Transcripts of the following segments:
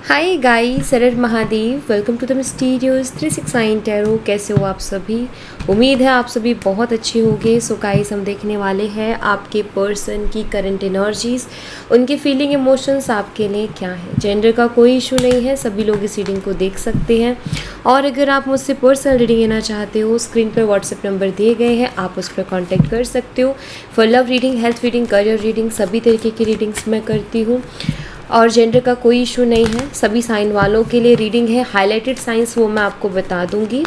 हाय guys, सरर Mahadev. Welcome to the mysterious 369 tarot. कैसे हो आप सभी? उम्मीद है आप सभी बहुत अच्छे होंगे। सो गाइस, हम देखने वाले हैं आपके पर्सन की करंट एनर्जीज, उनके फीलिंग इमोशंस आपके लिए क्या है। जेंडर का कोई इशू नहीं है, सभी लोग इस रीडिंग को देख सकते हैं। और अगर आप मुझसे पर्सनल रीडिंग लेना चाहते हो, स्क्रीन पर व्हाट्सएप नंबर दिए गए हैं, आप उस पर कॉन्टैक्ट कर सकते हो। For love reading, health reading, career reading, सभी तरीके की रीडिंग्स मैं करती हूँ। और जेंडर का कोई इशू नहीं है, सभी साइन वालों के लिए रीडिंग है। हाईलाइटेड साइंस वो मैं आपको बता दूंगी।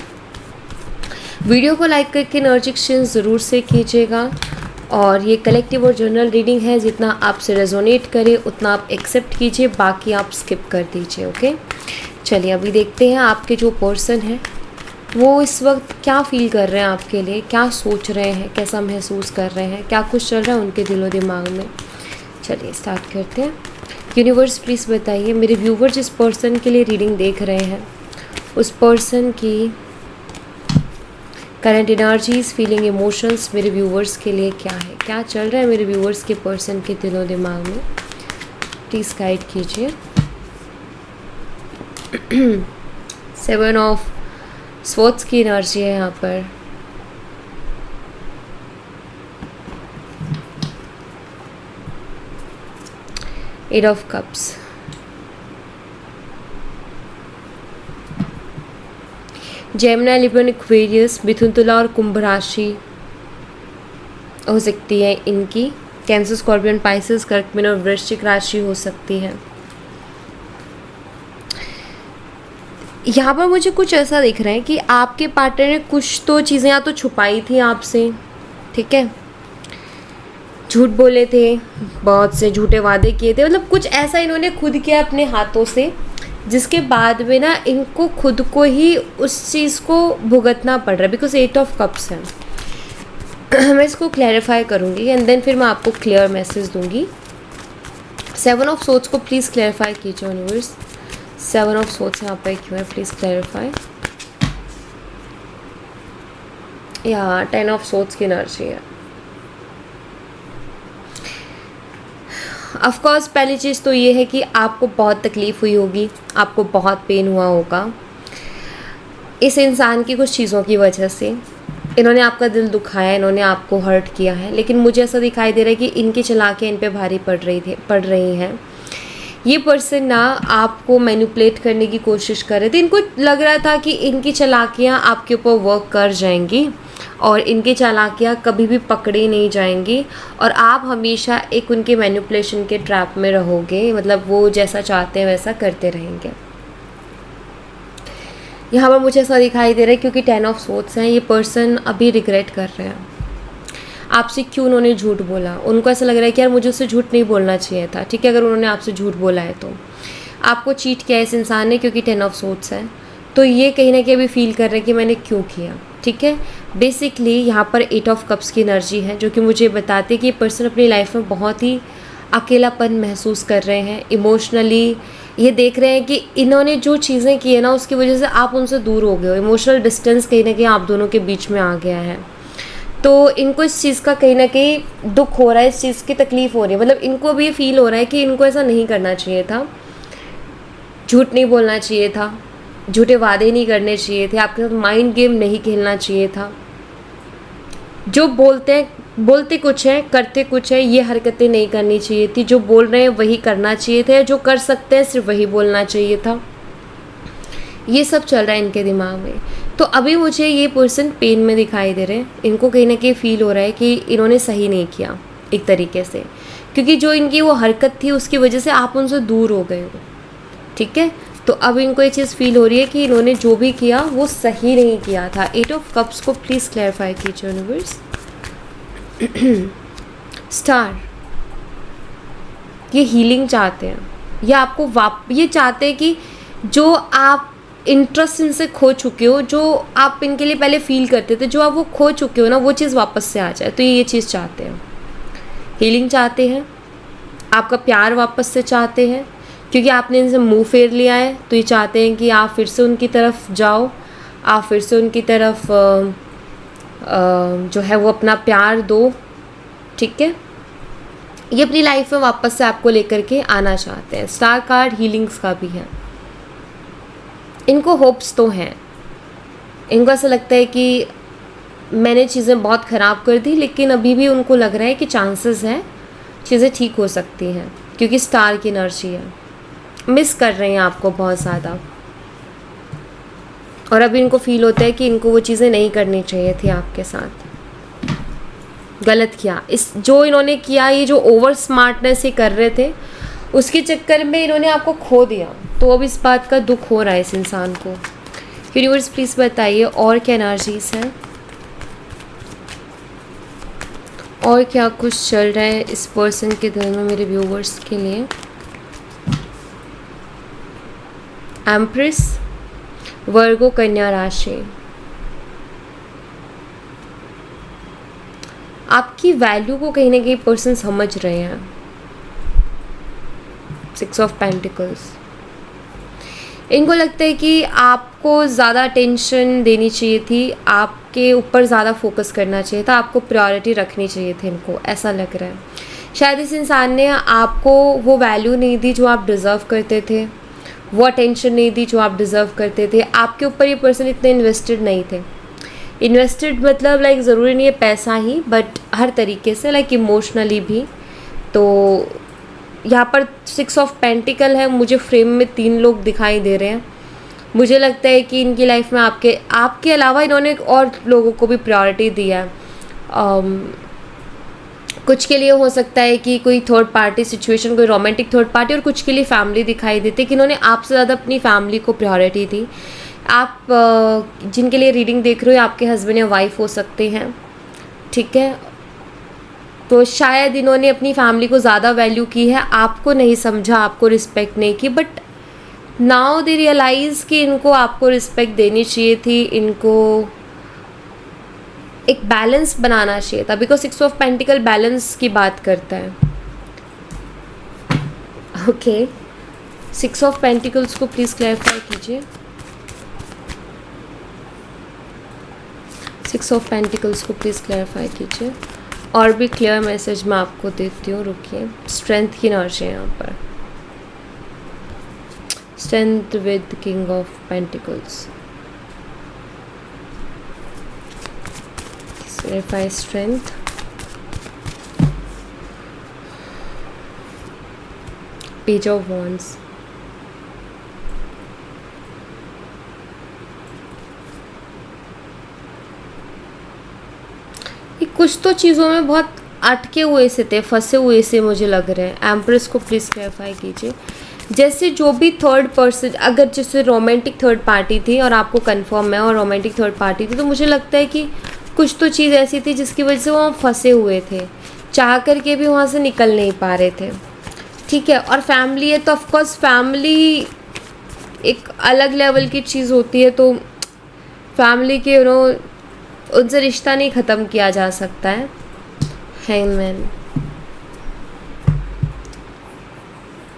वीडियो को लाइक करके एनर्जी एक्सचेंज ज़रूर से कीजिएगा। और ये कलेक्टिव और जनरल रीडिंग है, जितना आपसे रेजोनेट करे उतना आप एक्सेप्ट कीजिए, बाकी आप स्किप कर दीजिए। ओके, चलिए अभी देखते हैं आपके जो पर्सन है वो इस वक्त क्या फील कर रहे हैं आपके लिए, क्या सोच रहे हैं, कैसा महसूस कर रहे हैं, क्या कुछ चल रहा है उनके दिलो दिमाग में। चलिए स्टार्ट करते हैं। यूनिवर्स प्लीज़ बताइए, मेरे व्यूवर जिस पर्सन के लिए रीडिंग देख रहे हैं उस पर्सन की करंट एनर्जीज, फीलिंग, इमोशंस मेरे व्यूवर्स के लिए क्या है, क्या चल रहा है मेरे व्यूवर्स के पर्सन के दिलो दिमाग में। प्लीज़ गाइड कीजिए। 7 ऑफ स्वॉर्ड्स की एनर्जी है यहाँ पर। Eight of cups, Gemini, Libra, Aquarius, Mithun, Tula और कुंभ राशि हो सकती है इनकी। Cancer, Scorpion, Pisces, Kark, Meen और वृश्चिक राशि हो सकती है। यहाँ पर मुझे कुछ ऐसा दिख रहा है कि आपके पार्टनर ने कुछ तो चीज़ें या तो छुपाई थी आपसे, ठीक है, झूठ बोले थे, बहुत से झूठे वादे किए थे, मतलब कुछ ऐसा इन्होंने खुद किया अपने हाथों से, जिसके बाद में ना इनको खुद को ही उस चीज़ को भुगतना पड़ रहा है। बिकॉज 8 ऑफ कप्स है। मैं इसको क्लैरिफाई करूँगी एंड देन फिर मैं आपको क्लियर मैसेज दूंगी। 7 ऑफ सोर्ड्स को प्लीज़ क्लैरिफाई कीजिए यूनिवर्स। 7 ऑफ सोर्ड्स यहाँ पर क्यों है, प्लीज़ क्लैरिफाई। या 10 ऑफ सोर्ड्स की एनर्जी है। ऑफ कोर्स पहली चीज़ तो ये है कि आपको बहुत तकलीफ़ हुई होगी, आपको बहुत पेन हुआ होगा इस इंसान की कुछ चीज़ों की वजह से। इन्होंने आपका दिल दुखाया, इन्होंने आपको हर्ट किया है, लेकिन मुझे ऐसा दिखाई दे रहा है कि इनकी चालाकियाँ इन पे भारी पड़ रही हैं। ये पर्सन ना आपको मैनिपुलेट करने की कोशिश कर रहे थे। इनको लग रहा था कि इनकी चालाकियाँ आपके ऊपर वर्क कर जाएंगी और इनकी चालाकियाँ कभी भी पकड़ी नहीं जाएंगी और आप हमेशा एक उनके मैनिपुलेशन के ट्रैप में रहोगे। मतलब वो जैसा चाहते हैं वैसा करते रहेंगे। यहाँ पर मुझे ऐसा दिखाई दे रहा है क्योंकि 10 ऑफ सोर्ड्स हैं, ये पर्सन अभी रिग्रेट कर रहे हैं आपसे क्यों उन्होंने झूठ बोला। उनको ऐसा लग रहा है कि यार मुझे उससे झूठ नहीं बोलना चाहिए था, ठीक है, अगर उन्होंने आपसे झूठ बोला है तो। आपको चीट किया इस इंसान ने क्योंकि 10 ऑफ सोर्ड्स है, तो ये कहीं ना कहीं अभी फील कर रहे हैं कि मैंने क्यों किया, ठीक है। बेसिकली यहाँ पर 8 ऑफ कप्स की एनर्जी है जो कि मुझे बताती है कि ये पर्सन अपनी लाइफ में बहुत ही अकेलापन महसूस कर रहे हैं। इमोशनली ये देख रहे हैं कि इन्होंने जो चीज़ें की है ना उसकी वजह से आप उनसे दूर हो गए हो। इमोशनल डिस्टेंस कहीं ना कहीं आप दोनों के बीच में आ गया है, तो इनको इस चीज़ का कहीं ना कहीं दुख हो रहा है, इस चीज़ की तकलीफ़ हो रही है। मतलब इनको भी ये फील हो रहा है कि इनको ऐसा नहीं करना चाहिए था, झूठ नहीं बोलना चाहिए था, झूठे वादे नहीं करने चाहिए थे, आपके साथ माइंड गेम नहीं खेलना चाहिए था। जो बोलते कुछ हैं करते कुछ है, ये हरकतें नहीं करनी चाहिए थी। जो बोल रहे हैं वही करना चाहिए था, जो कर सकते हैं सिर्फ वही बोलना चाहिए था। ये सब चल रहा है इनके दिमाग में। तो अभी मुझे ये पर्सन पेन में दिखाई दे रहे हैं। इनको कहीं ना कहीं फील हो रहा है कि इन्होंने सही नहीं किया एक तरीके से, क्योंकि जो इनकी वो हरकत थी उसकी वजह से आप उनसे दूर हो गए हो, ठीक है। तो अब इनको ये चीज़ फील हो रही है कि इन्होंने जो भी किया वो सही नहीं किया था। 8 ऑफ कप्स को प्लीज़ क्लैरिफाई कीजिए यूनिवर्स। स्टार, ये हीलिंग चाहते हैं, ये आपको ये चाहते हैं कि जो आप इंटरेस्ट इनसे खो चुके हो, जो आप इनके लिए पहले फील करते थे, जो आप वो खो चुके हो ना, वो चीज़ वापस से आ जाए। तो ये चीज़ चाहते हैं, हीलिंग चाहते हैं, आपका प्यार वापस से चाहते हैं, क्योंकि आपने इनसे मुंह फेर लिया है। तो ये चाहते हैं कि आप फिर से उनकी तरफ जाओ, आप फिर से उनकी तरफ जो है वो अपना प्यार दो, ठीक है। ये अपनी लाइफ में वापस से आपको लेकर के आना चाहते हैं। स्टार कार्ड हीलिंग्स का भी है। इनको होप्स तो हैं, इनको ऐसा लगता है कि मैंने चीज़ें बहुत ख़राब कर दी, लेकिन अभी भी उनको लग रहा है कि चांसेस हैं चीज़ें ठीक हो सकती हैं, क्योंकि स्टार की एनर्जी है। मिस कर रहे हैं आपको बहुत ज़्यादा, और अभी इनको फील होता है कि इनको वो चीज़ें नहीं करनी चाहिए थी आपके साथ, गलत किया। इस जो इन्होंने किया, ये जो ओवर स्मार्टनेस ये कर रहे थे, उसके चक्कर में इन्होंने आपको खो दिया। तो अब इस बात का दुख हो रहा है इस इंसान को। यूनिवर्स प्लीज़ बताइए और क्या एनर्जीज हैं, और क्या कुछ चल रहा है इस पर्सन के दिल में मेरे व्यूवर्स के लिए। एम्प्रेस, वर्गो, कन्या राशि। आपकी वैल्यू को कहीं ना कहीं पर्सन समझ रहे हैं। 6 ऑफ पेंटिकल्स, इनको लगता है कि आपको ज़्यादा अटेंशन देनी चाहिए थी, आपके ऊपर ज़्यादा फोकस करना चाहिए था, आपको प्रायोरिटी रखनी चाहिए थी, इनको ऐसा लग रहा है। शायद इस इंसान ने आपको वो वैल्यू नहीं दी जो आप डिज़र्व करते थे, वो अटेंशन नहीं दी जो आप डिज़र्व करते थे। आपके ऊपर ये पर्सन इतने इन्वेस्टेड नहीं थे। इन्वेस्टेड मतलब लाइक ज़रूरी नहीं है पैसा ही, बट हर तरीके से, लाइक इमोशनली भी। तो यहाँ पर 6 ऑफ पेंटिकल है, मुझे फ्रेम में 3 लोग दिखाई दे रहे हैं। मुझे लगता है कि इनकी लाइफ में आपके अलावा इन्होंने और लोगों को भी प्रायोरिटी दिया है। कुछ के लिए हो सकता है कि कोई थर्ड पार्टी सिचुएशन, कोई रोमांटिक थर्ड पार्टी, और कुछ के लिए फैमिली दिखाई देती है कि इन्होंने आपसे ज़्यादा अपनी फैमिली को प्रायोरिटी दी। आप जिनके लिए रीडिंग देख रहे हो, आपके हस्बैंड या वाइफ हो सकते हैं, ठीक है। तो शायद इन्होंने अपनी फैमिली को ज़्यादा वैल्यू की है, आपको नहीं समझा, आपको रिस्पेक्ट नहीं की, बट नाउ दे रियलाइज़ कि इनको आपको रिस्पेक्ट देनी चाहिए थी, इनको एक बैलेंस बनाना चाहिए था, बिकॉज 6 ऑफ पेंटिकल बैलेंस की बात करता है। ओके, 6 ऑफ पेंटिकल्स को प्लीज़ क्लैरिफाई कीजिए। 6 ऑफ पेंटिकल्स को प्लीज़ क्लैरिफाई कीजिए, और भी क्लियर मैसेज मैं आपको देती हूँ। रुकिए, स्ट्रेंथ की एनर्जी है यहाँ पर, strength with king of pentacles. Clarify strength, page of wands. कुछ तो चीज़ों में बहुत अटके हुए से थे, फंसे हुए से मुझे लग रहे हैं। एम्प्रेस को प्लीज़ क्लैरिफाई कीजिए। जैसे जो भी थर्ड पर्सन, अगर जैसे रोमांटिक थर्ड पार्टी थी और आपको कंफर्म है और रोमांटिक थर्ड पार्टी थी, तो मुझे लगता है कि कुछ तो चीज़ ऐसी थी जिसकी वजह से वहाँ फंसे हुए थे, चाह करके भी वहाँ से निकल नहीं पा रहे थे, ठीक है। और फैमिली है तो ऑफकोर्स फैमिली एक अलग लेवल की चीज़ होती है, तो फैमिली के उनसे रिश्ता नहीं ख़त्म किया जा सकता है। हैंगमैन,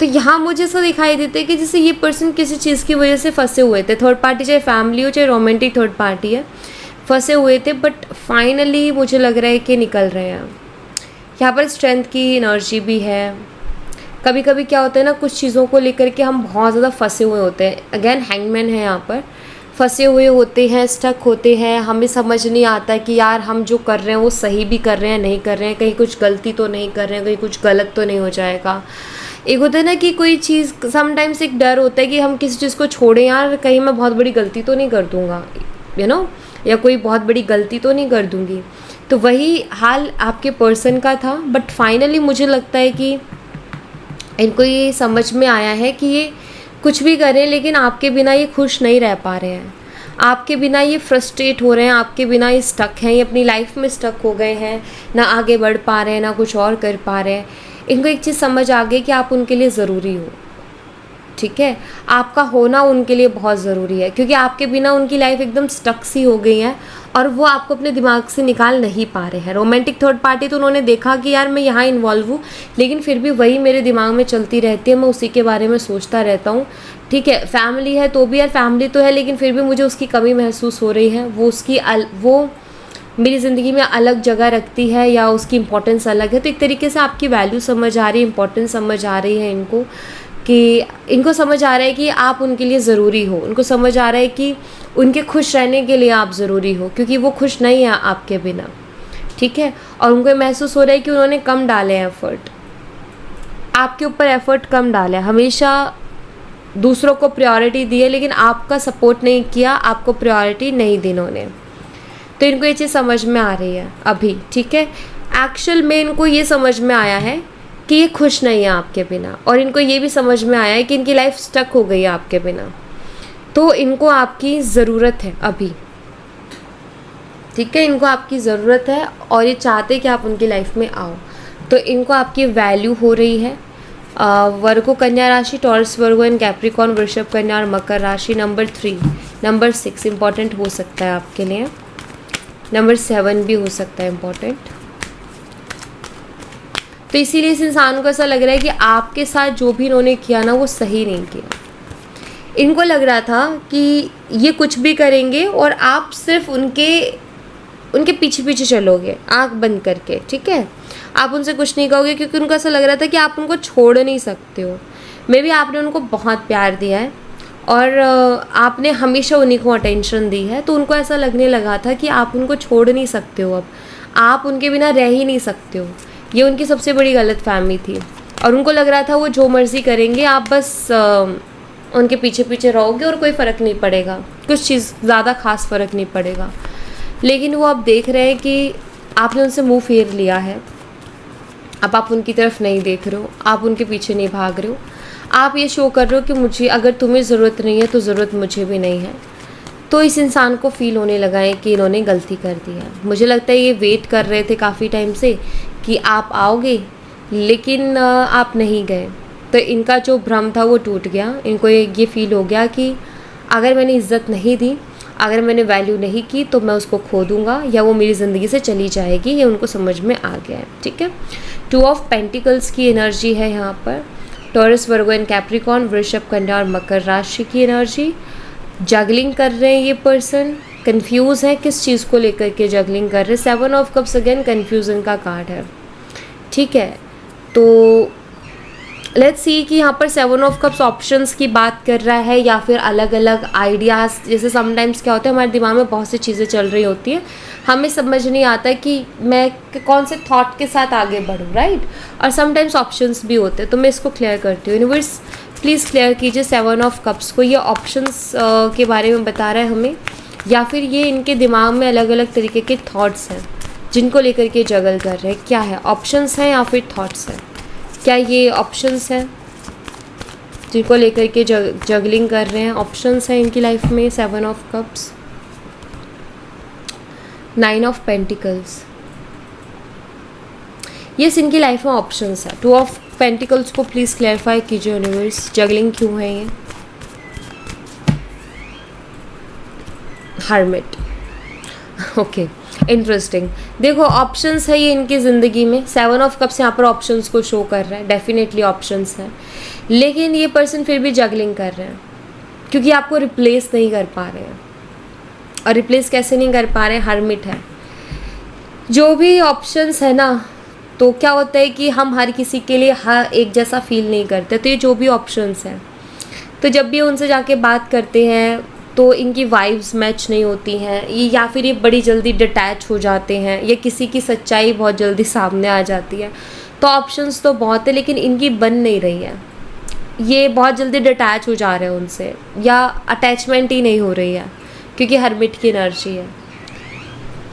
तो यहाँ मुझे ऐसा दिखाई देता है कि जैसे ये पर्सन किसी चीज़ की वजह से फंसे हुए थे, थर्ड पार्टी चाहे फैमिली हो चाहे रोमांटिक थर्ड पार्टी है, फंसे हुए थे, बट फाइनली मुझे लग रहा है कि निकल रहे हैं। यहाँ पर स्ट्रेंथ की एनर्जी भी है। कभी कभी क्या होता है ना, कुछ चीज़ों को लेकर के हम बहुत ज़्यादा फंसे हुए होते हैं। अगेन हैंगमैन है यहाँ पर, फंसे हुए होते हैं, स्टक होते हैं, हमें समझ नहीं आता कि यार हम जो कर रहे हैं वो सही भी कर रहे हैं, नहीं कर रहे हैं, कहीं कुछ गलती तो नहीं कर रहे हैं, कहीं कुछ गलत तो नहीं हो जाएगा। एक होता है ना कि कोई चीज़, समटाइम्स एक डर होता है कि हम किसी चीज़ को छोड़ें, यार कहीं मैं बहुत बड़ी गलती तो नहीं कर दूँगा, या कोई बहुत बड़ी गलती तो नहीं कर दूँगी। तो वही हाल आपके पर्सन का था, बट फाइनली मुझे लगता है कि इनको ये समझ में आया है कि ये कुछ भी करें, लेकिन आपके बिना ये खुश नहीं रह पा रहे हैं, आपके बिना ये फ्रस्ट्रेट हो रहे हैं, आपके बिना ये स्टक हैं, ये अपनी लाइफ में स्टक हो गए हैं, ना आगे बढ़ पा रहे हैं, ना कुछ और कर पा रहे हैं। इनको एक चीज़ समझ आ गई कि आप उनके लिए ज़रूरी हो, ठीक है, आपका होना उनके लिए बहुत ज़रूरी है, क्योंकि आपके बिना उनकी लाइफ एकदम स्टक सी हो गई है और वो आपको अपने दिमाग से निकाल नहीं पा रहे हैं। रोमांटिक थर्ड पार्टी तो उन्होंने देखा कि यार मैं यहाँ इन्वॉल्व हूँ, लेकिन फिर भी वही मेरे दिमाग में चलती रहती है, मैं उसी के बारे में सोचता रहता हूँ, ठीक है। फैमिली है तो भी यार फैमिली तो है, लेकिन फिर भी मुझे उसकी कमी महसूस हो रही है, वो मेरी ज़िंदगी में अलग जगह रखती है, या उसकी इम्पोर्टेंस अलग है। तो एक तरीके से आपकी वैल्यू समझ आ रही है, इम्पोर्टेंस समझ आ रही है इनको, कि इनको समझ आ रहा है कि आप उनके लिए ज़रूरी हो, उनको समझ आ रहा है कि उनके खुश रहने के लिए आप ज़रूरी हो, क्योंकि वो खुश नहीं है आपके बिना, ठीक है। और उनको महसूस हो रहा है कि उन्होंने कम डाले हैं एफ़र्ट, आपके ऊपर एफ़र्ट कम डाला है, हमेशा दूसरों को प्रायोरिटी दी है लेकिन आपका सपोर्ट नहीं किया, आपको प्रायोरिटी नहीं दी इन्होंने। तो इनको ये चीज़ समझ में आ रही है अभी, ठीक है। एक्चुअल में इनको ये समझ में आया है कि ये खुश नहीं है आपके बिना, और इनको ये भी समझ में आया है कि इनकी लाइफ स्टक हो गई है आपके बिना। तो इनको आपकी ज़रूरत है अभी, ठीक है, इनको आपकी ज़रूरत है और ये चाहते हैं कि आप उनकी लाइफ में आओ। तो इनको आपकी वैल्यू हो रही है। वर्गो कन्या राशि, टॉरस वर्गो एंड कैप्रिकॉर्न, वृषभ कन्या और मकर राशि। नंबर 3, नंबर 6 इम्पॉर्टेंट हो सकता है आपके लिए, नंबर 7 भी हो सकता है इम्पॉर्टेंट। तो इसीलिए इस इंसान को ऐसा लग रहा है कि आपके साथ जो भी इन्होंने किया ना वो सही नहीं किया। इनको लग रहा था कि ये कुछ भी करेंगे और आप सिर्फ उनके पीछे पीछे चलोगे आंख बंद करके, ठीक है। आप उनसे कुछ नहीं कहोगे क्योंकि उनको ऐसा लग रहा था कि आप उनको छोड़ नहीं सकते हो। मे बी आपने उनको बहुत प्यार दिया है और आपने हमेशा उन्हीं को अटेंशन दी है, तो उनको ऐसा लगने लगा था कि आप उनको छोड़ नहीं सकते हो, अब आप उनके बिना रह ही नहीं सकते हो। ये उनकी सबसे बड़ी गलतफहमी थी और उनको लग रहा था वो जो मर्ज़ी करेंगे, आप बस उनके पीछे पीछे रहोगे और कोई फ़र्क नहीं पड़ेगा, कुछ चीज़ ज़्यादा ख़ास फ़र्क नहीं पड़ेगा। लेकिन वो अब देख रहे हैं कि आपने उनसे मुंह फेर लिया है, अब आप उनकी तरफ नहीं देख रहे हो, आप उनके पीछे नहीं भाग रहे हो, आप ये शो कर रहे हो कि मुझे, अगर तुम्हें ज़रूरत नहीं है तो ज़रूरत मुझे भी नहीं है। तो इस इंसान को फ़ील होने लगा है कि इन्होंने गलती कर दी है। मुझे लगता है ये वेट कर रहे थे काफ़ी टाइम से कि आप आओगे, लेकिन आप नहीं गए। तो इनका जो भ्रम था वो टूट गया। इनको ये फ़ील हो गया कि अगर मैंने इज़्ज़त नहीं दी, अगर मैंने वैल्यू नहीं की तो मैं उसको खो दूंगा या वो मेरी ज़िंदगी से चली जाएगी। ये उनको समझ में आ गया है, ठीक है। 2 ऑफ पेंटिकल्स की एनर्जी है यहाँ पर। टॉरस वर्गो एंड कैप्रिकॉर्न, वृषभ कन्या और मकर राशि की एनर्जी। जगलिंग कर रहे हैं ये पर्सन, कंफ्यूज है किस चीज़ को लेकर के जगलिंग कर रहे हैं। 7 ऑफ कप्स अगेन कन्फ्यूजन का कार्ड है, ठीक है। तो लेट्स सी कि यहाँ पर 7 ऑफ कप्स ऑप्शंस की बात कर रहा है या फिर अलग अलग आइडियाज़। जैसे समटाइम्स क्या होता है, हमारे दिमाग में बहुत सी चीज़ें चल रही होती हैं, हमें समझ नहीं आता कि मैं कौन से थॉट के साथ आगे बढ़ूँ, राइट। और समटाइम्स ऑप्शंस भी होते हैं। तो मैं इसको क्लियर करती हूँ। यूनिवर्स प्लीज़ क्लियर कीजिए 7 ऑफ कप्स को। ये ऑप्शंस के बारे में बता रहा है हमें, या फिर ये इनके दिमाग में अलग अलग तरीके के थॉट्स हैं जिनको लेकर के जगल कर रहे हैं। क्या है, ऑप्शंस हैं या फिर थॉट्स हैं? क्या ये ऑप्शंस हैं जिनको लेकर के जगलिंग कर रहे हैं? ऑप्शंस हैं इनकी लाइफ में। 7 of cups, 9 of pentacles, yes इनकी लाइफ में ऑप्शंस है। 2 ऑफ पेंटिकल्स को प्लीज़ क्लैरिफाई कीजिए यूनिवर्स, जगलिंग क्यों है ये? Hermit, okay interesting. देखो ऑप्शंस है ये इनकी ज़िंदगी में। 7 ऑफ कप्स यहाँ पर ऑप्शंस को शो कर रहा है, डेफिनेटली ऑप्शंस हैं, लेकिन ये पर्सन फिर भी जगलिंग कर रहे हैं क्योंकि आपको रिप्लेस नहीं कर पा रहे हैं। और रिप्लेस कैसे नहीं कर पा रहे हैं? हर्मिट है। जो भी ऑप्शंस है ना, तो क्या होता है कि हम हर किसी के लिए हर एक जैसा फील नहीं करते। तो ये जो भी ऑप्शंस हैं, तो जब भी उनसे जाके बात करते हैं तो इनकी वाइब्स मैच नहीं होती हैं, ये या फिर ये बड़ी जल्दी डिटैच हो जाते हैं, या किसी की सच्चाई बहुत जल्दी सामने आ जाती है। तो ऑप्शंस तो बहुत है लेकिन इनकी बन नहीं रही है। ये बहुत जल्दी डिटैच हो जा रहे हैं उनसे, या अटैचमेंट ही नहीं हो रही है क्योंकि हर्मिट की एनर्जी है।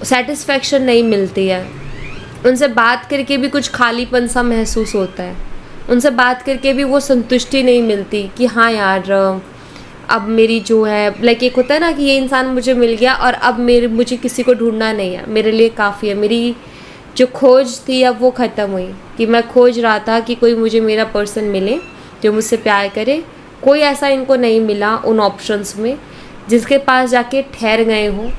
सेटिस्फैक्शन नहीं मिलती है, उनसे बात करके भी कुछ खालीपन सा महसूस होता है, उनसे बात करके भी वो संतुष्टि नहीं मिलती कि हाँ यार अब मेरी जो है लाइक एक होता है ना कि ये इंसान मुझे मिल गया और अब मुझे किसी को ढूंढना नहीं है, मेरे लिए काफ़ी है। मेरी जो खोज थी अब वो ख़त्म हुई, कि मैं खोज रहा था कि कोई मुझे मेरा पर्सन मिले जो मुझसे प्यार करे। कोई ऐसा इनको नहीं मिला उन ऑप्शंस में जिसके पास जाके ठहर गए हो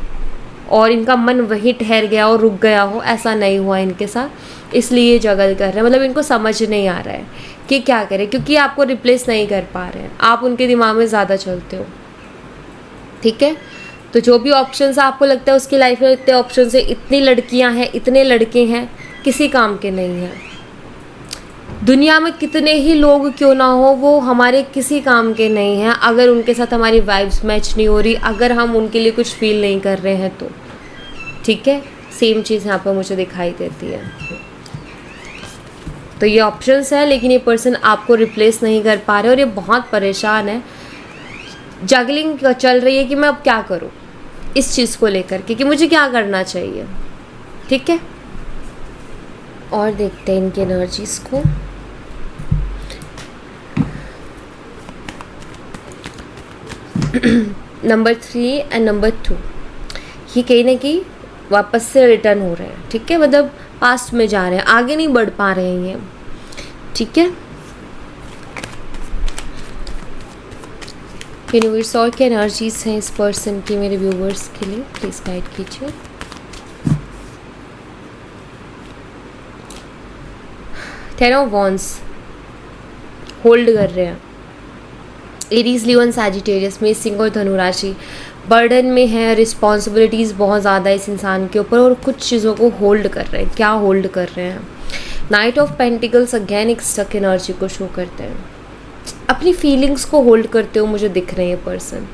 और इनका मन वहीं ठहर गया और रुक गया हो। ऐसा नहीं हुआ इनके साथ, इसलिए जगल कर रहे हैं। मतलब इनको समझ नहीं आ रहा है कि क्या करें, क्योंकि आपको रिप्लेस नहीं कर पा रहे हैं, आप उनके दिमाग में ज़्यादा चलते हो, ठीक है। तो जो भी ऑप्शंस आपको लगता है उसकी लाइफ में इतने ऑप्शंस है, इतनी लड़कियां हैं, इतने लड़के हैं, किसी काम के नहीं हैं। दुनिया में कितने ही लोग क्यों ना हो, वो हमारे किसी काम के नहीं हैं अगर उनके साथ हमारी वाइब्स मैच नहीं हो रही, अगर हम उनके लिए कुछ फील नहीं कर रहे हैं तो। ठीक है, सेम चीज़ यहाँ पर मुझे दिखाई देती है। तो ये ऑप्शंस है, लेकिन ये पर्सन आपको रिप्लेस नहीं कर पा रहे और ये बहुत परेशान है। जगलिंग चल रही है कि मैं अब क्या करूँ इस चीज़ को लेकर के, कि मुझे क्या करना चाहिए। ठीक है, और देखते हैं इनकी एनर्जीज को। नंबर 3 एंड नंबर 2, ये कहीं ना कहीं वापस से रिटर्न हो रहे हैं। ठीक है, मतलब पास्ट में जा रहे हैं, आगे नहीं बढ़ पा रहे हैं ये। ठीक है, यूनिवर्स और क्या एनर्जीज हैं इस पर्सन की मेरे व्यूवर्स के लिए, प्लीज़ गाइड कीजिए। टेन ऑफ वॉन्ड्स होल्ड कर रहे हैं। एरीज, लियो, सैजिटेरियस में सिंह और धनु राशि बर्डन में है, रिस्पॉन्सिबिलिटीज़ बहुत ज़्यादा इस इंसान के ऊपर और कुछ चीज़ों को होल्ड कर रहे हैं। क्या होल्ड कर रहे हैं? नाइट ऑफ पेंटिकल्स अगेन एक स्टक एनर्जी को शो करते हैं। अपनी फीलिंग्स को होल्ड करते हुए मुझे दिख रहे हैं ये पर्सन।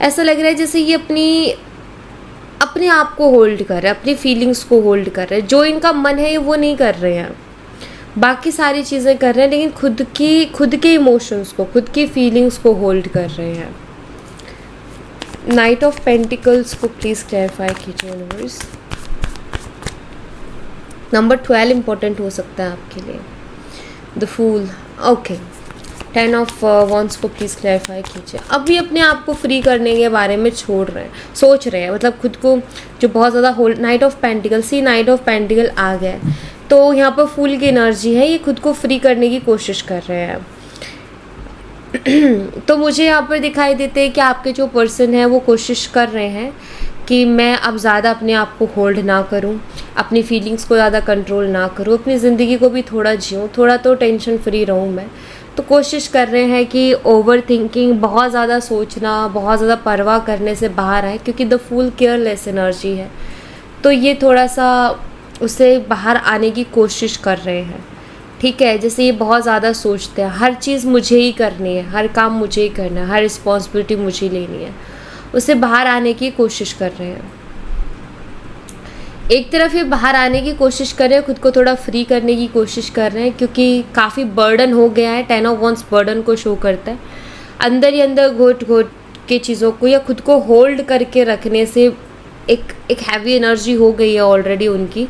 ऐसा लग रहा है जैसे ये अपने आप को होल्ड कर रहे हैं, अपनी फीलिंग्स को होल्ड कर रहे हैं। जो इनका मन है वो नहीं कर रहे हैं, बाकी सारी चीज़ें कर रहे हैं, लेकिन खुद के इमोशंस को, खुद की फीलिंग्स को होल्ड कर रहे हैं। नाइट ऑफ पेंटिकल्स को प्लीज़ क्लैरिफाई कीजिए यूनिवर्स। नंबर 12 इम्पोर्टेंट हो सकता है आपके लिए, the fool. Okay, 10 of wands को प्लीज़ क्लैरिफाई कीजिए। अभी अपने आप को फ्री करने के बारे में सोच रहे हैं, मतलब खुद को जो बहुत ज़्यादा hold. Knight of pentacle, see knight of pentacle आ गया है, तो यहाँ पर फूल की एनर्जी है, ये खुद को फ्री करने की कोशिश कर रहे हैं। तो मुझे यहाँ पर दिखाई देते हैं कि आपके जो पर्सन है वो कोशिश कर रहे हैं कि मैं अब ज़्यादा अपने आप को होल्ड ना करूँ, अपनी फीलिंग्स को ज़्यादा कंट्रोल ना करूँ, अपनी ज़िंदगी को भी थोड़ा जीऊँ, थोड़ा तो टेंशन फ्री रहूँ मैं। तो कोशिश कर रहे हैं कि ओवर थिंकिंग, बहुत ज़्यादा सोचना, बहुत ज़्यादा परवाह करने से बाहर आए, क्योंकि द फूल केयरलेस एनर्जी है। तो ये थोड़ा सा उससे बाहर आने की कोशिश कर रहे हैं। ठीक है, जैसे ये बहुत ज़्यादा सोचते हैं, हर चीज़ मुझे ही करनी है, हर काम मुझे ही करना है, हर रिस्पॉन्सिबिलिटी मुझे ही लेनी है, उससे बाहर आने की कोशिश कर रहे हैं। एक तरफ ये बाहर आने की कोशिश कर रहे हैं, खुद को थोड़ा फ्री करने की कोशिश कर रहे हैं, क्योंकि काफ़ी बर्डन हो गया है। 10 ऑफ वॉन्ड्स बर्डन को शो करता है। अंदर ही अंदर घोट घोट के चीज़ों को या खुद को होल्ड करके रखने से एक हैवी एनर्जी हो गई है ऑलरेडी उनकी।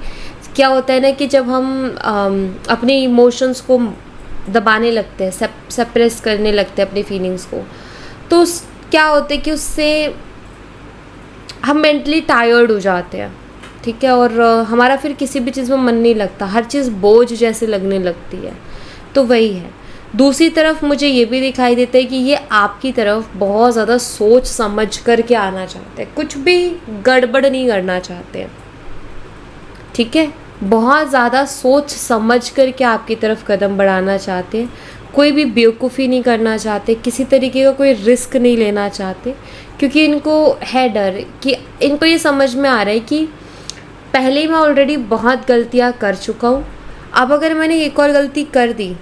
क्या होता है ना कि जब हम अपने इमोशंस को दबाने लगते हैं, सप्रेस करने लगते हैं अपनी फीलिंग्स को, तो क्या होता है कि उससे हम मेंटली टायर्ड हो जाते हैं। ठीक है, और हमारा फिर किसी भी चीज़ में मन नहीं लगता, हर चीज़ बोझ जैसे लगने लगती है। तो वही है। दूसरी तरफ मुझे ये भी दिखाई देता है कि ये आपकी तरफ बहुत ज़्यादा सोच समझ करके आना चाहते हैं, कुछ भी गड़बड़ नहीं करना चाहते हैं। ठीक है, बहुत ज़्यादा सोच समझ करके आपकी तरफ कदम बढ़ाना चाहते हैं, कोई भी बेवकूफ़ी नहीं करना चाहते, किसी तरीके का कोई रिस्क नहीं लेना चाहते, क्योंकि इनको है डर कि इनको ये समझ में आ रहा है कि पहले मैं ऑलरेडी बहुत गलतियाँ कर चुका हूँ, अब अगर मैंने एक और गलती कर दी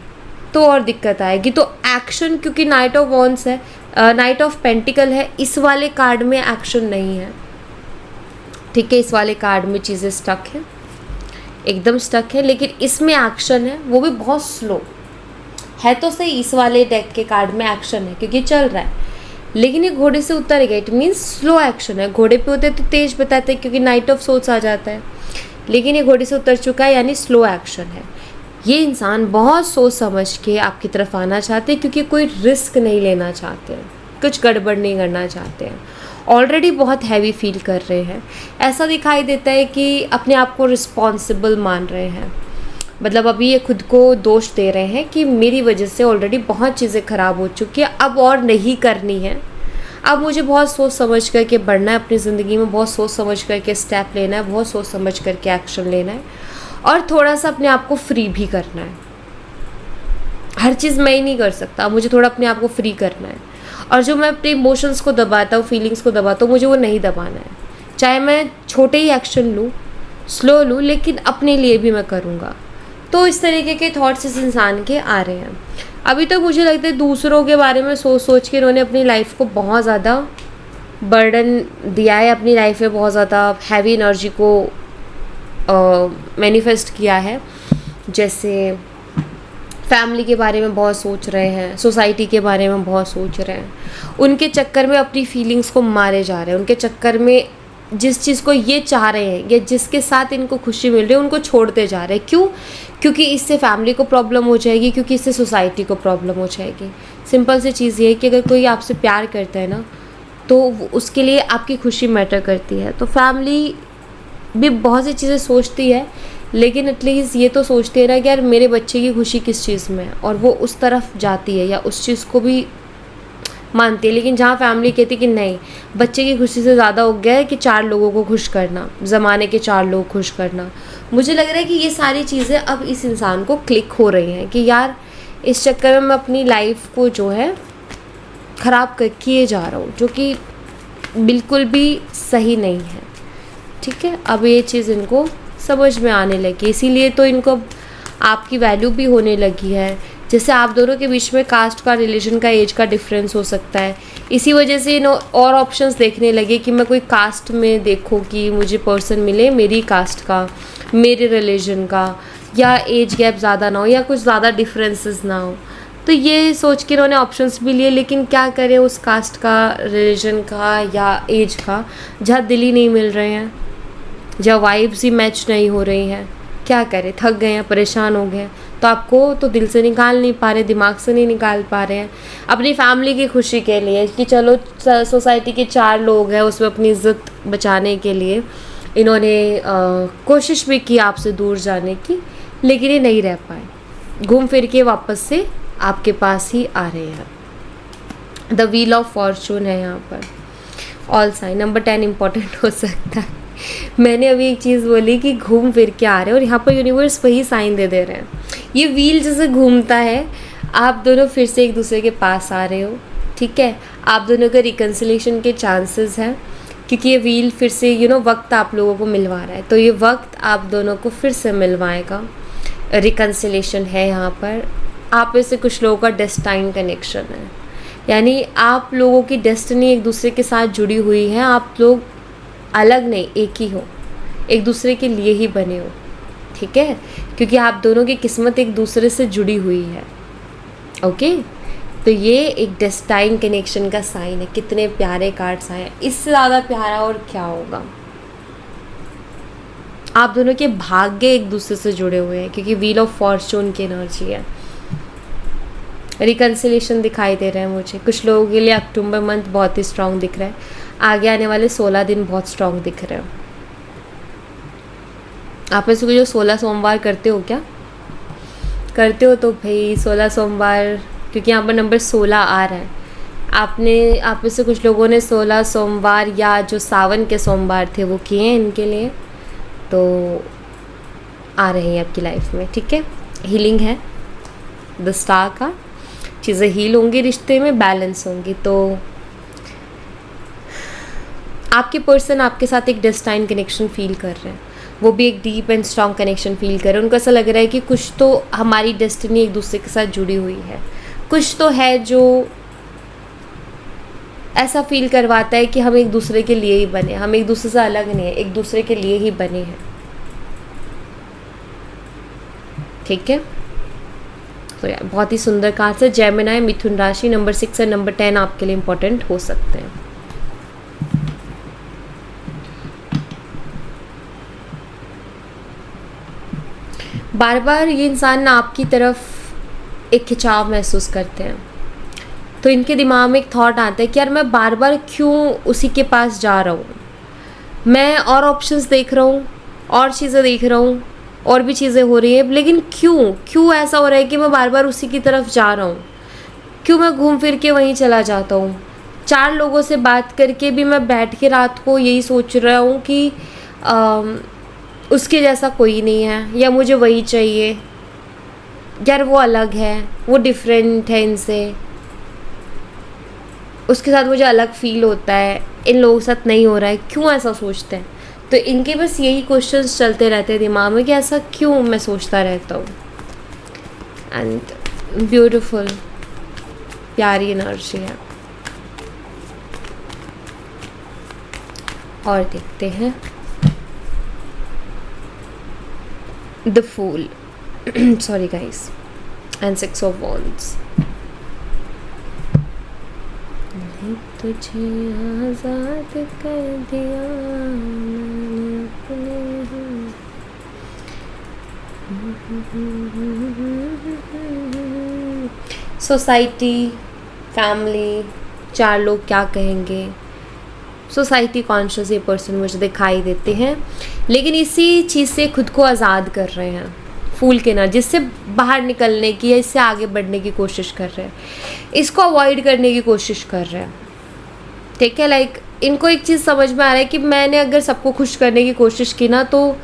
तो और दिक्कत आएगी। तो एक्शन, क्योंकि नाइट ऑफ वॉन्ड्स है, नाइट ऑफ पेंटिकल है, इस वाले कार्ड में एक्शन नहीं है। ठीक है, इस वाले कार्ड में चीज़ें स्टक हैं, एकदम स्टक है, लेकिन इसमें एक्शन है, वो भी बहुत स्लो है। तो सही, इस वाले डेक के कार्ड में एक्शन है क्योंकि चल रहा है, लेकिन ये घोड़े से उतर गया, इट मीन्स स्लो एक्शन है। घोड़े पे होते तो तेज बताते हैं क्योंकि नाइट ऑफ सोर्ड्स आ जाता है, लेकिन ये घोड़े से उतर चुका है, यानी स्लो एक्शन है। ये इंसान बहुत सोच समझ के आपकी तरफ आना चाहते हैं, क्योंकि कोई रिस्क नहीं लेना चाहते हैं, कुछ गड़बड़ नहीं करना चाहते हैं, ऑलरेडी बहुत हैवी फील कर रहे हैं। ऐसा दिखाई देता है कि अपने आप को रिस्पॉन्सिबल मान रहे हैं, मतलब अभी ये खुद को दोष दे रहे हैं कि मेरी वजह से ऑलरेडी बहुत चीज़ें ख़राब हो चुकी है, अब और नहीं करनी है, अब मुझे बहुत सोच समझ करके बढ़ना है अपनी ज़िंदगी में, बहुत सोच समझ करके स्टेप लेना है, बहुत सोच समझ करके एक्शन लेना है, और थोड़ा सा अपने आप को फ्री भी करना है। हर चीज़ मैं ही नहीं कर सकता, मुझे थोड़ा अपने आप को फ्री करना है, और जो मैं अपने इमोशंस को दबाता हूँ, फीलिंग्स को दबाता हूँ, मुझे वो नहीं दबाना है। चाहे मैं छोटे ही एक्शन लूँ, स्लो लूँ, लेकिन अपने लिए भी मैं करूँगा। तो इस तरीके के थॉट्स इस इंसान के आ रहे हैं। अभी तक मुझे लगता है दूसरों के बारे में सोच सोच के इन्होंने अपनी लाइफ को बहुत ज़्यादा बर्डन दिया है, अपनी लाइफ में बहुत ज़्यादा हैवी एनर्जी को मैनिफेस्ट किया है। जैसे फैमिली के बारे में बहुत सोच रहे हैं, सोसाइटी के बारे में बहुत सोच रहे हैं, उनके चक्कर में अपनी फीलिंग्स को मारे जा रहे हैं, उनके चक्कर में जिस चीज़ को ये चाह रहे हैं या जिसके साथ इनको खुशी मिल रही है उनको छोड़ते जा रहे हैं। क्यों? क्योंकि इससे फैमिली को प्रॉब्लम हो जाएगी, क्योंकि इससे सोसाइटी को प्रॉब्लम हो जाएगी। सिंपल सी चीज़ ये है कि अगर कोई आपसे प्यार करता है ना, तो उसके लिए आपकी खुशी मैटर करती है। तो फैमिली भी बहुत सी चीज़ें सोचती है, लेकिन एटलीस्ट ये तो सोचते हैं ना कि यार मेरे बच्चे की खुशी किस चीज़ में है, और वो उस तरफ जाती है या उस चीज़ को भी मानती है। लेकिन जहाँ फैमिली कहती है कि नहीं, बच्चे की खुशी से ज़्यादा हो गया है कि 4 लोगों को खुश करना, ज़माने के 4 लोग खुश करना। मुझे लग रहा है कि ये सारी चीज़ें अब इस इंसान को क्लिक हो रही हैं कि यार इस चक्कर में मैं अपनी लाइफ को जो है ख़राब कर किए जा रहा हूँ, जो कि बिल्कुल भी सही नहीं है। ठीक है, अब ये चीज़ इनको समझ में आने लगी, इसीलिए तो इनको आपकी वैल्यू भी होने लगी है। जैसे आप दोनों के बीच में कास्ट का, रिलीजन का, एज का डिफरेंस हो सकता है, इसी वजह से इन और ऑप्शंस देखने लगे कि मैं कोई कास्ट में देखूं कि मुझे पर्सन मिले मेरी कास्ट का, मेरे रिलीजन का, या एज गैप ज़्यादा ना हो या कुछ ज़्यादा डिफरेंसेस ना हो। तो ये सोच के इन्होंने ऑप्शंस भी लिए, लेकिन क्या करें उस कास्ट का, रिलीजन का या एज का, जहाँ दिल ही नहीं मिल रहे हैं, जहाँ वाइब्स ही मैच नहीं हो रही हैं। क्या करें, थक गए हैं, परेशान हो गए हैं। तो आपको तो दिल से निकाल नहीं पा रहे, दिमाग से नहीं निकाल पा रहे हैं अपनी फैमिली की खुशी के लिए कि चलो सोसाइटी के 4 लोग हैं, उसमें अपनी इज्जत बचाने के लिए इन्होंने कोशिश भी की आपसे दूर जाने की, लेकिन ये नहीं रह पाए। घूम फिर के वापस से आपके पास ही आ रहे हैं। द व्हील ऑफ फॉर्चून है यहाँ पर। ऑल साइन नंबर 10 इम्पॉर्टेंट हो सकता है। मैंने अभी एक चीज़ बोली कि घूम फिर के आ रहे हैं, और यहाँ पर यूनिवर्स वही साइन दे रहे हैं। ये व्हील जैसे घूमता है, आप दोनों फिर से एक दूसरे के पास आ रहे हो। ठीक है, आप दोनों का रिकन्सिलेशन के चांसेस हैं, क्योंकि ये व्हील फिर से वक्त आप लोगों को मिलवा रहा है। तो ये वक्त आप दोनों को फिर से मिलवाएगा। रिकन्सिलेशन है यहाँ पर। आप में से कुछ लोगों का डेस्टाइन कनेक्शन है, यानी आप लोगों की डेस्टिनी एक दूसरे के साथ जुड़ी हुई है। आप लोग अलग नहीं, एक ही हो, एक दूसरे के लिए ही बने हो। ठीक है, क्योंकि आप दोनों की किस्मत एक दूसरे से जुड़ी हुई है। ओके, तो ये एक डेस्टाइन कनेक्शन का साइन है। कितने प्यारे कार्ड्स आए हैं, इससे ज़्यादा प्यारा और क्या होगा। आप दोनों के भाग्य एक दूसरे से जुड़े हुए हैं, क्योंकि व्हील ऑफ फॉर्चून की एनर्जी है। रिकन्सिलेशन दिखाई दे रहे हैं मुझे। कुछ लोगों के लिए अक्टूबर मंथ बहुत ही स्ट्रांग दिख रहा है, आगे आने वाले 16 दिन बहुत स्ट्रांग दिख रहे हैं। आप में से कोई जो 16 सोमवार करते हो, क्या करते हो? तो भाई 16 सोमवार, क्योंकि यहाँ पर नंबर 16 आ रहा है। आप में से कुछ लोगों ने 16 सोमवार या जो सावन के सोमवार थे वो किए हैं, इनके लिए तो आ रहे हैं आपकी लाइफ में। ठीक है, हीलिंग है द स्टार का, चीज़ें हील होंगी, रिश्ते में बैलेंस होंगी। तो आपके पर्सन आपके साथ एक डेस्टाइन कनेक्शन फील कर रहे हैं, वो भी एक deep and strong connection feel कर रहे हैं। उनको ऐसा लग रहा है कि कुछ तो हमारी डेस्टिनी एक दूसरे के साथ जुड़ी हुई है, कुछ तो है जो ऐसा फील करवाता है कि हम एक दूसरे के लिए ही बने, हम एक दूसरे से अलग नहीं है, एक दूसरे के लिए ही बने हैं। ठीक है, तो यार बहुत ही सुंदर कार्ड है। जेमिनी, मिथुन राशि, नंबर 6 और नंबर 10 आपके लिए इम्पोर्टेंट हो सकते हैं। बार बार ये इंसान आपकी तरफ एक खिंचाव महसूस करते हैं, तो इनके दिमाग में एक थॉट आता है कि यार मैं बार बार क्यों उसी के पास जा रहा हूँ। मैं और ऑप्शंस देख रहा हूँ, और चीज़ें देख रहा हूँ, और भी चीज़ें हो रही है, लेकिन क्यों ऐसा हो रहा है कि मैं बार बार उसी की तरफ जा रहा हूँ। क्यों मैं घूम फिर के वहीं चला जाता हूँ। 4 लोगों से बात करके भी मैं बैठ के रात को यही सोच रहा हूँ कि उसके जैसा कोई नहीं है, या मुझे वही चाहिए, यार वो अलग है, वो डिफरेंट है इनसे, उसके साथ मुझे अलग फील होता है, इन लोगों के साथ नहीं हो रहा है। क्यों ऐसा सोचते हैं? तो इनके बस यही क्वेश्चंस चलते रहते हैं दिमाग में कि ऐसा क्यों मैं सोचता रहता हूँ। एंड ब्यूटीफुल, प्यारी एनर्जी है। और देखते हैं the fool, sorry guys, and 6 of wands. तुझे आज़ाद कर दिया मैंने अपने सोसाइटी, फैमिली, 4 लोग क्या कहेंगे, सोसाइटी कॉन्शियस ये पर्सन मुझे दिखाई देते हैं, लेकिन इसी चीज़ से खुद को आज़ाद कर रहे हैं, फूल के ना, जिससे बाहर निकलने की या इससे आगे बढ़ने की कोशिश कर रहे हैं, इसको अवॉइड करने की कोशिश कर रहे हैं। ठीक है, लाइक इनको एक चीज़ समझ में आ रहा है कि मैंने अगर सबको खुश करने की कोशिश की ना तो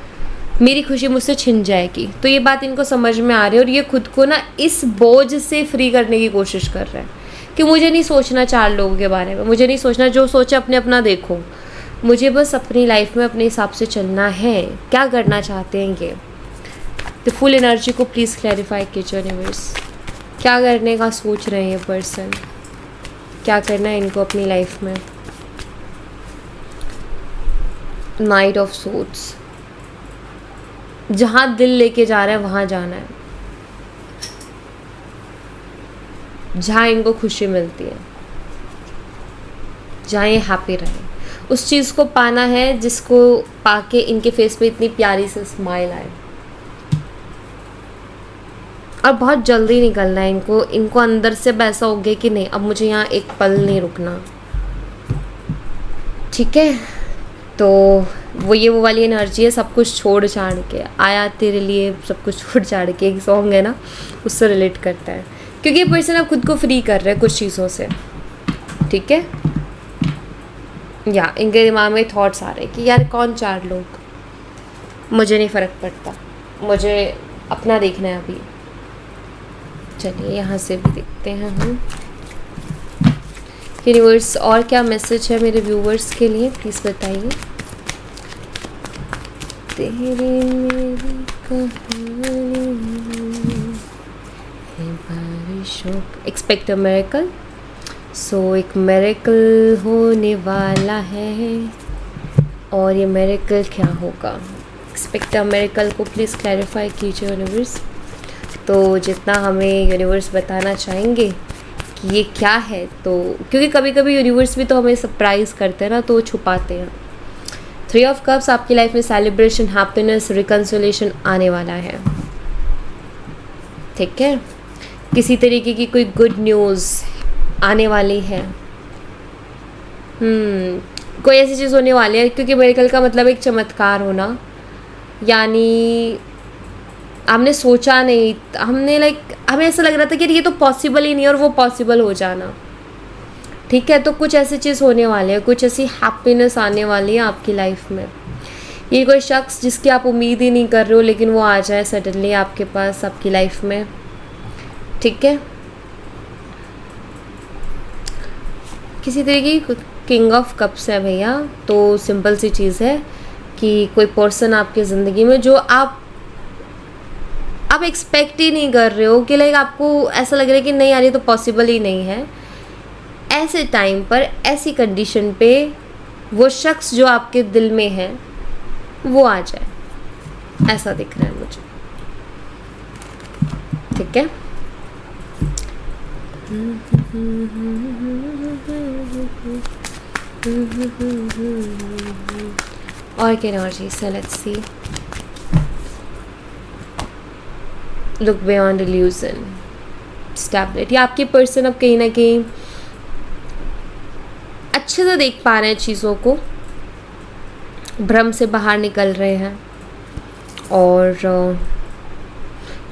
मेरी खुशी मुझसे छिन जाएगी। तो ये बात इनको समझ में आ रही है और ये खुद को ना इस बोझ से फ्री करने की कोशिश कर रहे हैं कि मुझे नहीं सोचना 4 लोगों के बारे में, मुझे नहीं सोचना, जो सोचे अपने अपना देखो, मुझे बस अपनी लाइफ में अपने हिसाब से चलना है। क्या करना चाहते हैं ये? तो फुल एनर्जी को प्लीज़ क्लैरिफाई कीजिए यूनिवर्स, क्या करने का सोच रहे हैं ये पर्सन, क्या करना है इनको अपनी लाइफ में। नाइट ऑफ सोर्ड्स, जहाँ दिल लेके जा रहा है वहाँ जाना है, जहाँ इनको खुशी मिलती है, जहाँ ये हैप्पी रहे, उस चीज़ को पाना है जिसको पाके इनके फेस पे इतनी प्यारी सी स्माइल आए। और बहुत जल्दी निकलना है इनको अंदर से ऐसा हो गया कि नहीं, अब मुझे यहाँ एक पल नहीं रुकना। ठीक है, तो वो वाली एनर्जी है, सब कुछ छोड़ छाड़ के आया तेरे लिए, सब कुछ छोड़ छाड़ के, एक सॉन्ग है ना, उससे रिलेट करता है, क्योंकि ये पर्सन अब खुद को फ्री कर रहे हैं कुछ चीज़ों से। ठीक है, या इनके दिमाग में थॉट्स आ रहे हैं कि यार कौन 4 लोग, मुझे नहीं फ़र्क पड़ता, मुझे अपना देखना है अभी। चलिए यहाँ से भी देखते हैं हम यूनिवर्स और क्या मैसेज है मेरे व्यूवर्स के लिए, प्लीज़ बताइए। तेरी मेरी कहानी है बारिशों, एक्सपेक्ट अ मिरेकल। सो एक मिरेकल होने वाला है, और ये मिरेकल क्या होगा? एक्सपेक्ट अ मिरेकल को प्लीज़ क्लैरिफाई कीजिए यूनिवर्स। तो जितना हमें यूनिवर्स बताना चाहेंगे कि ये क्या है, तो क्योंकि कभी कभी यूनिवर्स भी तो हमें सरप्राइज़ करते हैं ना, तो वो छुपाते हैं। 3 ऑफ कप्स, आपकी लाइफ में सेलिब्रेशन, हैप्पीनेस, रिकन्सिलेशन आने वाला है। ठीक है, किसी तरीके की कोई गुड न्यूज़ आने वाली है। कोई ऐसी चीज़ होने वाली है, क्योंकि मिरेकल का मतलब एक चमत्कार होना, यानी हमने सोचा नहीं, हमने हमें ऐसा लग रहा था कि ये तो पॉसिबल ही नहीं, और वो पॉसिबल हो जाना। ठीक है, तो कुछ ऐसी चीज़ होने वाली है, कुछ ऐसी हैप्पीनेस आने वाली है आपकी लाइफ में। ये कोई शख्स जिसकी आप उम्मीद ही नहीं कर रहे हो, लेकिन वो आ जाए सडनली आपके पास, आपकी लाइफ में। ठीक है, किसी तरीके की किंग ऑफ कप्स है भैया। तो सिंपल सी चीज़ है कि कोई पर्सन आपकी ज़िंदगी में जो आप एक्सपेक्ट ही नहीं कर रहे हो, कि आपको ऐसा लग रहा है कि नहीं यार ये तो पॉसिबल ही नहीं है, ऐसे टाइम पर, ऐसी कंडीशन पे वो शख्स जो आपके दिल में है वो आ जाए, ऐसा दिख रहा है मुझे। ठीक है, और क्या एनर्जी से, let's see. Look beyond illusion, stability. आपके पर्सन अब कहीं ना कहीं अच्छे से देख पा रहे हैं चीज़ों को, भ्रम से बाहर निकल रहे हैं, और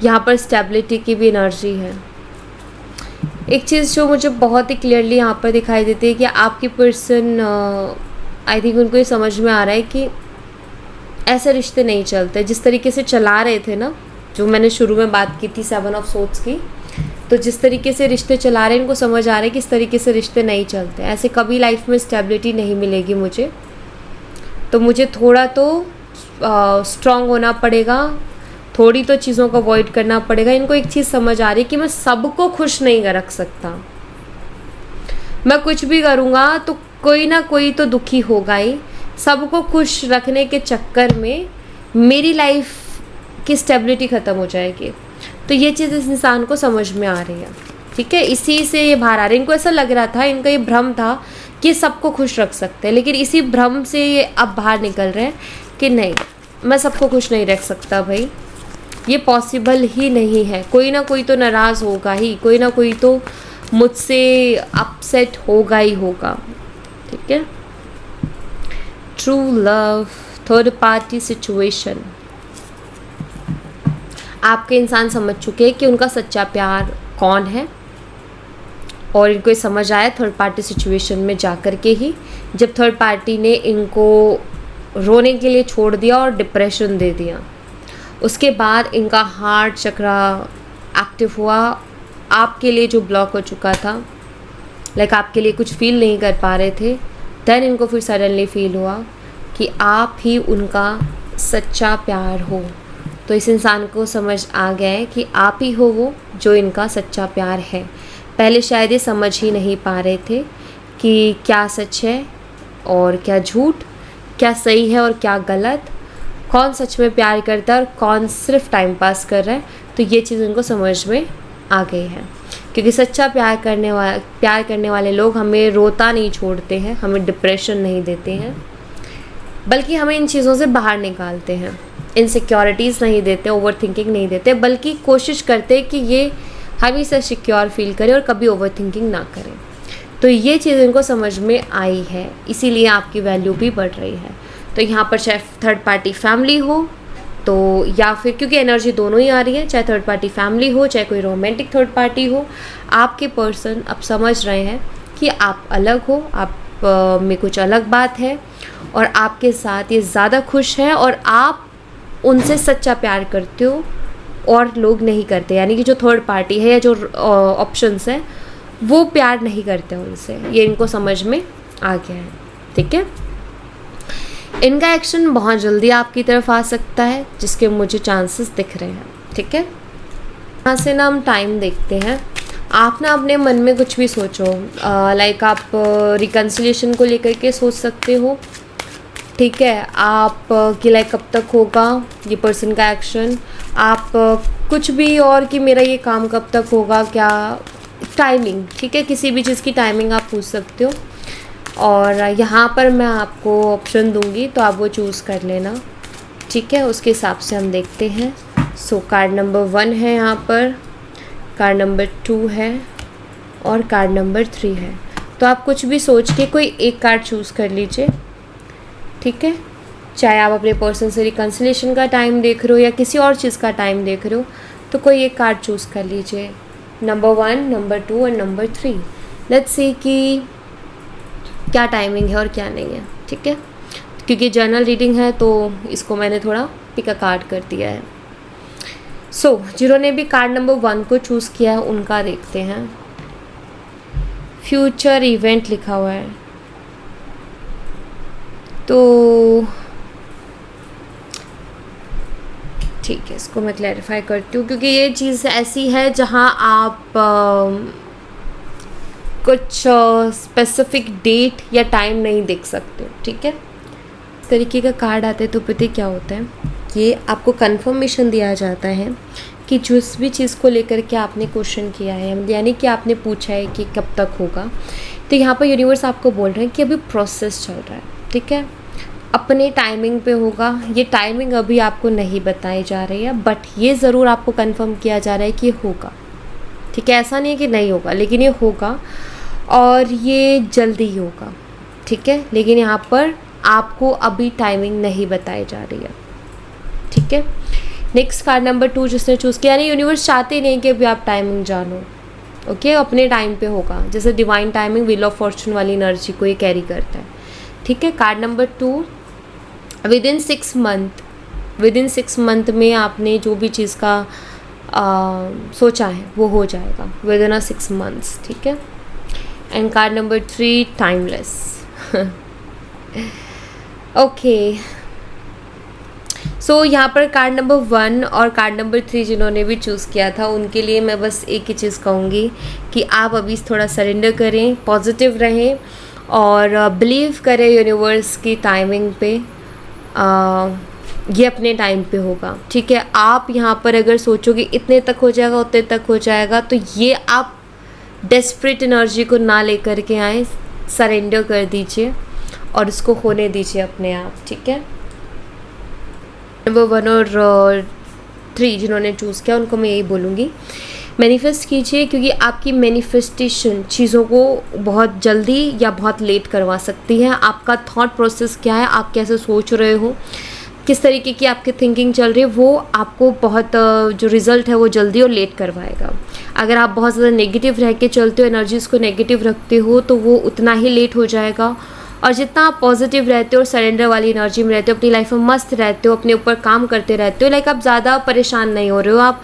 यहाँ पर स्टेबिलिटी की भी एनर्जी है। एक चीज़ जो मुझे बहुत ही क्लियरली यहाँ पर दिखाई देती है कि आपकी पर्सन, आई थिंक उनको ये समझ में आ रहा है कि ऐसे रिश्ते नहीं चलते जिस तरीके से चला रहे थे ना, जो मैंने शुरू में बात की थी 7 ऑफ सोर्ड्स की। तो जिस तरीके से रिश्ते चला रहे हैं, इनको समझ आ रहा है कि इस तरीके से रिश्ते नहीं चलते, ऐसे कभी लाइफ में स्टेबिलिटी नहीं मिलेगी मुझे। तो मुझे थोड़ा तो स्ट्रॉन्ग होना पड़ेगा, थोड़ी तो चीज़ों को अवॉइड करना पड़ेगा। इनको एक चीज़ समझ आ रही है कि मैं सबको खुश नहीं रख सकता, मैं कुछ भी करूँगा तो कोई ना कोई तो दुखी होगा ही। सबको खुश रखने के चक्कर में मेरी लाइफ की स्टेबिलिटी ख़त्म हो जाएगी। तो ये चीज़ इस इंसान को समझ में आ रही है, ठीक है, इसी से ये बाहर आ रहे हैं। इनको ऐसा लग रहा था, इनका ये भ्रम था कि सबको खुश रख सकते हैं, लेकिन इसी भ्रम से ये अब बाहर निकल रहे हैं कि नहीं, मैं सबको खुश नहीं रख सकता भाई, ये पॉसिबल ही नहीं है। कोई ना कोई तो नाराज़ होगा ही, कोई ना कोई तो मुझसे अपसेट होगा ही होगा, ठीक है। True love, third party situation. आपके इंसान समझ चुके हैं कि उनका सच्चा प्यार कौन है, और इनको ये समझ आया थर्ड पार्टी सिचुएशन में जाकर के ही, जब थर्ड पार्टी ने इनको रोने के लिए छोड़ दिया और डिप्रेशन दे दिया। उसके बाद इनका हार्ट चक्रा एक्टिव हुआ, आपके लिए जो ब्लॉक हो चुका था, लाइक आपके लिए कुछ फील नहीं कर पा रहे थे, देन इनको फिर सडनली फील हुआ कि आप ही उनका सच्चा प्यार हो। तो इस इंसान को समझ आ गया है कि आप ही हो वो जो इनका सच्चा प्यार है। पहले शायद ये समझ ही नहीं पा रहे थे कि क्या सच है और क्या झूठ, क्या सही है और क्या गलत, कौन सच में प्यार करता है और कौन सिर्फ टाइम पास कर रहा है। तो ये चीज़ उनको समझ में आ गई है, क्योंकि सच्चा प्यार करने वाले लोग हमें रोता नहीं छोड़ते हैं, हमें डिप्रेशन नहीं देते हैं, बल्कि हमें इन चीज़ों से बाहर निकालते हैं। इनसिक्योरिटीज़ नहीं देते, ओवर थिंकिंग नहीं देते, बल्कि कोशिश करते हैं कि ये हमेशा सिक्योर फील करें और कभी ओवर थिंकिंग ना करें। तो ये चीज़ इनको समझ में आई है, इसीलिए आपकी वैल्यू भी बढ़ रही है। तो यहाँ पर चाहे थर्ड पार्टी फैमिली हो तो, या फिर क्योंकि एनर्जी दोनों ही आ रही है, चाहे थर्ड पार्टी फैमिली हो चाहे कोई रोमांटिक थर्ड पार्टी हो, आपके पर्सन अब समझ रहे हैं कि आप अलग हो, आप में कुछ अलग बात है और आपके साथ ये ज़्यादा खुश है, और आप उनसे सच्चा प्यार करते हो और लोग नहीं करते। यानी कि जो थर्ड पार्टी है या जो ऑप्शंस हैं वो प्यार नहीं करते उनसे, ये इनको समझ में आ गया है, ठीक है। इनका एक्शन बहुत जल्दी आपकी तरफ आ सकता है, जिसके मुझे चांसेस दिख रहे हैं, ठीक है। यहाँ से ना हम टाइम देखते हैं। आप ना अपने मन में कुछ भी सोचो, लाइक आप रिकन्सिलिएशन को लेकर के सोच सकते हो, ठीक है। आप कि लाइक कब तक होगा ये पर्सन का एक्शन, आप कुछ भी, और कि मेरा ये काम कब तक होगा, क्या टाइमिंग, ठीक है, किसी भी चीज़ की टाइमिंग आप पूछ सकते हो। और यहाँ पर मैं आपको ऑप्शन दूंगी तो आप वो चूज़ कर लेना, ठीक है। उसके हिसाब से हम देखते हैं। सो कार्ड नंबर 1 है यहाँ पर, कार्ड नंबर 2 है और कार्ड नंबर 3 है। तो आप कुछ भी सोच के कोई एक कार्ड चूज़ कर लीजिए, ठीक है। चाहे आप अपने पर्सन से रिकन्सिलिएशन का टाइम देख रहे हो या किसी और चीज़ का टाइम देख रहे हो, तो कोई एक कार्ड चूज़ कर लीजिए, नंबर 1, नंबर 2 और नंबर 3। लेट्स सी कि क्या टाइमिंग है और क्या नहीं है, ठीक है। क्योंकि जर्नल रीडिंग है तो इसको मैंने थोड़ा पिक अ कार्ड कर दिया है। सो जिन्होंने भी कार्ड नंबर 1 को चूज़ किया है उनका देखते हैं। फ्यूचर इवेंट लिखा हुआ है, तो ठीक है, इसको मैं क्लैरिफाई करती हूँ, क्योंकि ये चीज़ ऐसी है जहाँ आप कुछ स्पेसिफिक डेट या टाइम नहीं देख सकते, ठीक है। इस तरीके का कार्ड आते हैं तो पता क्या होता है, ये आपको कंफर्मेशन दिया जाता है कि जिस भी चीज़ को लेकर के आपने क्वेश्चन किया है, यानी कि आपने पूछा है कि कब तक होगा, तो यहाँ पर यूनिवर्स आपको बोल रहे हैं कि अभी प्रोसेस चल रहा है, ठीक है, अपने टाइमिंग पे होगा। ये टाइमिंग अभी आपको नहीं बताई जा रही है, बट ये ज़रूर आपको कंफर्म किया जा रहा है कि होगा, ठीक है। ऐसा नहीं है कि नहीं होगा, लेकिन ये होगा और ये जल्दी ही होगा, ठीक है। लेकिन यहाँ पर आपको अभी टाइमिंग नहीं बताई जा रही है, ठीक है। नेक्स्ट कार्ड नंबर 2 जिसने चूज़ किया, यानी यूनिवर्स चाहते नहीं कि अभी आप टाइमिंग जानो, ओके, अपने टाइम पे होगा। जैसे divine timing wheel of Fortune वाली एनर्जी को ये कैरी करता है, ठीक है। कार्ड नंबर 2, विदिन 6 मंथ में आपने जो भी चीज़ का सोचा है वो हो जाएगा, विदिन 6 मंथ्स, ठीक है। And card number 3, timeless. Okay, so यहाँ पर कार्ड नंबर 1 और कार्ड नंबर 3 जिन्होंने भी चूज़ किया था उनके लिए मैं बस एक ही चीज़ कहूँगी कि आप अभी थोड़ा सरेंडर करें, पॉजिटिव रहें और बिलीव करें यूनिवर्स की टाइमिंग पे। ये अपने टाइम पे होगा, ठीक है। आप यहाँ पर अगर सोचोगे इतने तक हो जाएगा, उतने तक हो जाएगा, तो ये आप डेस्परेट एनर्जी को ना लेकर के आए, सरेंडर कर दीजिए और इसको होने दीजिए अपने आप, ठीक है। नंबर 1 और 3 जिन्होंने चूज़ किया उनको मैं यही बोलूँगी, मैनिफेस्ट कीजिए, क्योंकि आपकी मैनिफेस्टेशन चीज़ों को बहुत जल्दी या बहुत लेट करवा सकती है। आपका थॉट प्रोसेस क्या है, आप कैसे सोच रहे हो, किस तरीके की आपकी थिंकिंग चल रही है, वो आपको बहुत जो रिज़ल्ट है वो जल्दी और लेट करवाएगा। अगर आप बहुत ज़्यादा नेगेटिव रह के चलते हो, एनर्जीज़ को नेगेटिव रखते हो, तो वो उतना ही लेट हो जाएगा। और जितना आप पॉजिटिव रहते हो और सरेंडर वाली एनर्जी में रहते हो, अपनी लाइफ में मस्त रहते हो, अपने ऊपर काम करते रहते हो, लाइक आप ज़्यादा परेशान नहीं हो रहे हो, आप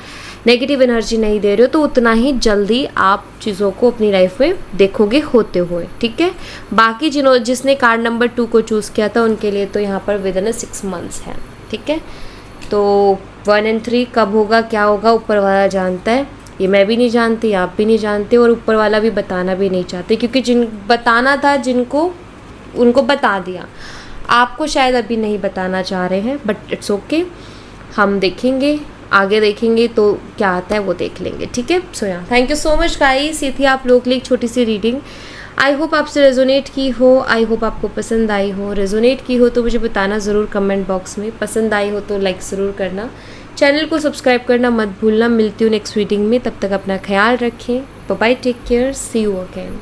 नेगेटिव एनर्जी नहीं दे रहे हो, तो उतना ही जल्दी आप चीज़ों को अपनी लाइफ में देखोगे होते हुए, ठीक है। बाकी जिसने कार्ड नंबर 2 को चूज़ किया था उनके लिए तो यहाँ पर विद इन 6 मंथ्स है, ठीक है। तो 1 और 3 कब होगा, क्या होगा, ऊपर वाला जानता है, ये मैं भी नहीं जानती, आप भी नहीं जानते और ऊपर वाला भी बताना भी नहीं चाहते, क्योंकि जिन बताना था जिनको उनको बता दिया, आपको शायद अभी नहीं बताना चाह रहे हैं, बट इट्स ओके। हम देखेंगे, आगे देखेंगे तो क्या आता है वो देख लेंगे, ठीक है। सो या thank you so much guys, ये थी आप लोग के लिए एक छोटी सी रीडिंग। आई होप आपसे रेजोनेट की हो, आई होप आपको पसंद आई हो। रेजोनेट की हो तो मुझे बताना ज़रूर कमेंट बॉक्स में, पसंद आई हो तो लाइक ज़रूर करना, चैनल को सब्सक्राइब करना मत भूलना। मिलती हूँ नेक्स्ट रीडिंग में, तब तक अपना ख्याल रखें, bye bye, take care, see you again.